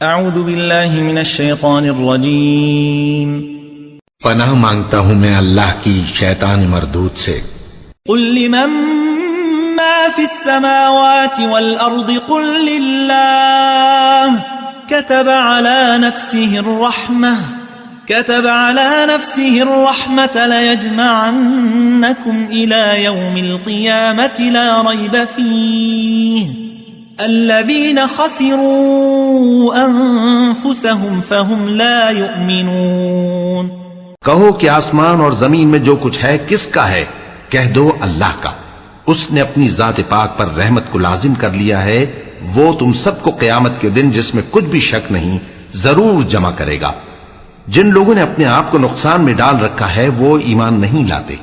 اعوذ باللہ من الشیطان الرجیم پناہ مانگتا ہوں میں اللہ کی شیطان مردود سے۔ قل لمن ما في السماوات والأرض قل لله كتب على نفسه الرحمة ليجمعنكم إلى يوم القيامة لا ريب فيه الذين خسروا أنفسهم فهم لا يؤمنون۔ کہو کہ آسمان اور زمین میں جو کچھ ہے کس کا ہے؟ کہہ دو اللہ کا۔ اس نے اپنی ذات پاک پر رحمت کو لازم کر لیا ہے، وہ تم سب کو قیامت کے دن جس میں کچھ بھی شک نہیں ضرور جمع کرے گا۔ جن لوگوں نے اپنے آپ کو نقصان میں ڈال رکھا ہے وہ ایمان نہیں لاتے۔